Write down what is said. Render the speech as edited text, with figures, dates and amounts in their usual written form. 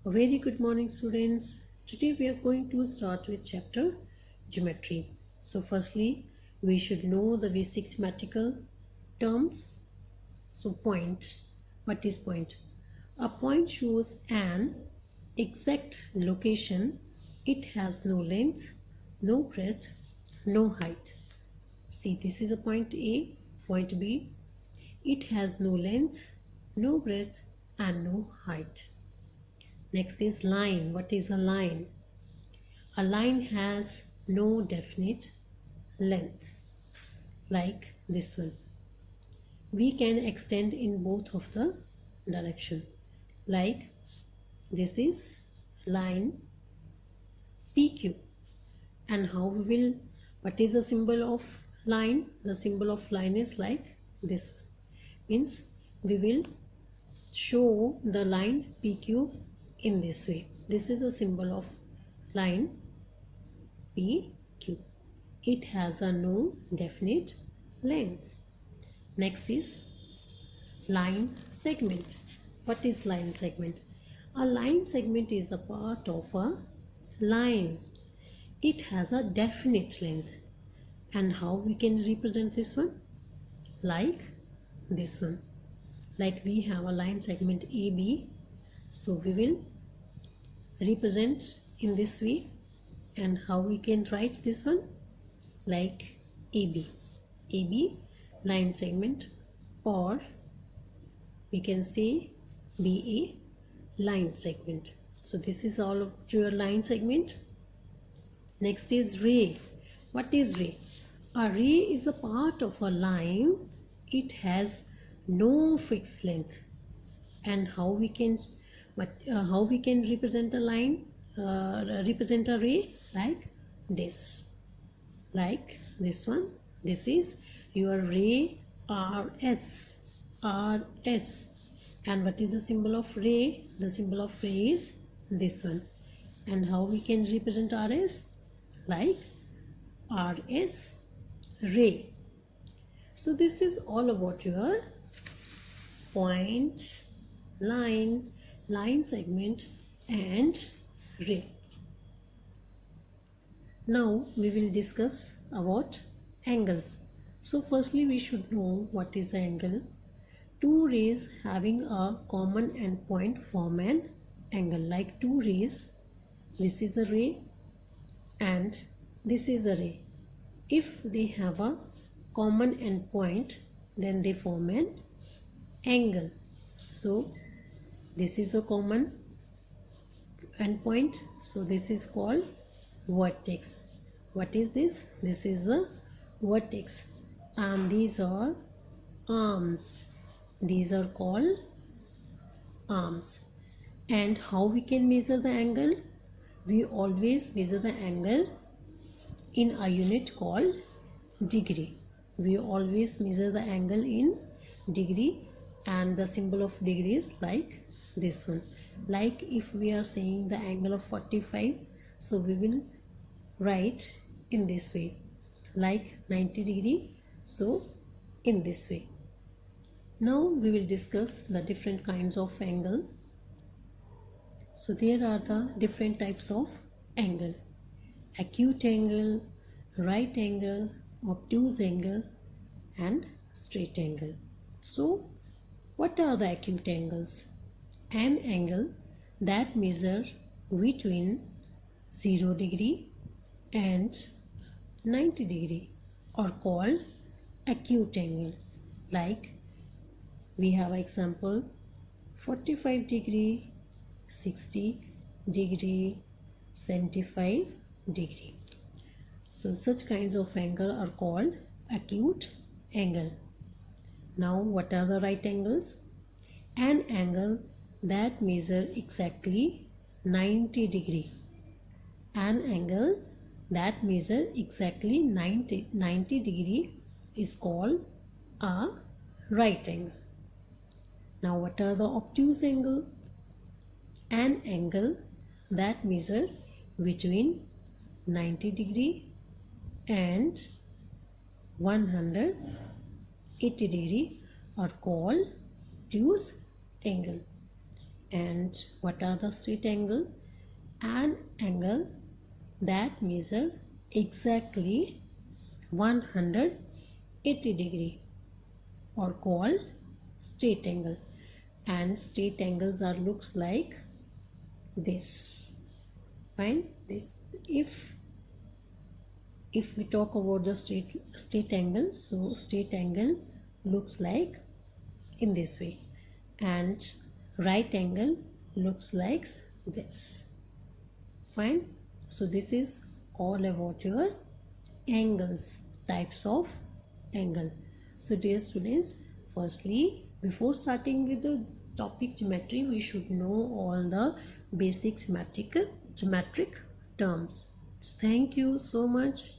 A very good morning, students. Today we are going to start with chapter geometry. So firstly, we should know the basic geometrical terms. So point. What is point? A point shows an exact location. It has no length, no breadth, no height. See, this is a point A, point B. It has no length, no breadth and no height. Next is line. What is a line? A line has no definite length, like this one. We can extend in both of the direction, like this is line PQ. And how we will, what is the symbol of line? The symbol of line is like this one. Means we will show the line PQ in this way. This is the symbol of line PQ. It has a no definite length. Next is line segment. What is line segment? A line segment is a part of a line. It has a definite length. And how we can represent this one? Like this one. Like we have a line segment AB, so we will represent in this way. And how we can write this one? Like AB. AB line segment, or we can say BA line segment. So this is all of your line segment. Next is ray. What is ray? A ray is a part of a line. It has no fixed length. And how we can represent a line, represent a ray? Like this one. This is your ray RS. And what is the symbol of ray? The symbol of ray is this one. And how we can represent RS? Like RS ray. So this is all about your point, line segment and ray. Now we will discuss about angles. So firstly we should know what is angle. Two rays having a common endpoint form an angle. Like two rays, this is a ray and this is a ray. If they have a common endpoint, then they form an angle. So this is the common endpoint, so this is called vertex. What is this? This is the vertex, and these are arms. These are called arms. And how we can measure the angle? We always measure the angle in a unit called degree. We always measure the angle in degree, and the symbol of degree is like this one. Like if we are saying the angle of 45, so we will write in this way, like 90 degree, so in this way. Now we will discuss the different kinds of angle. So there are the different types of angle: acute angle, right angle, obtuse angle and straight angle. So what are the acute angles? An angle that measure between 0 degree and 90 degree are called acute angle. Like we have example 45 degree, 60 degree, 75 degree. So such kinds of angle are called acute angle. Now what are the right angles? An angle that measure exactly 90 degree. An angle that measure exactly 90 degree is called a right angle. Now what are the obtuse angle? An angle that measure between 90 degree and 180 degree are called obtuse angle. And what are the straight angle? An angle that measure exactly 180 degree or called straight angle. And straight angles are looks like this. Fine. This if we talk about the straight angle, so straight angle looks like in this way, and right angle looks like this. Fine. So this is all about your angles, types of angle. So dear students, firstly, before starting with the topic geometry, we should know all the basic geometric terms. So thank you so much.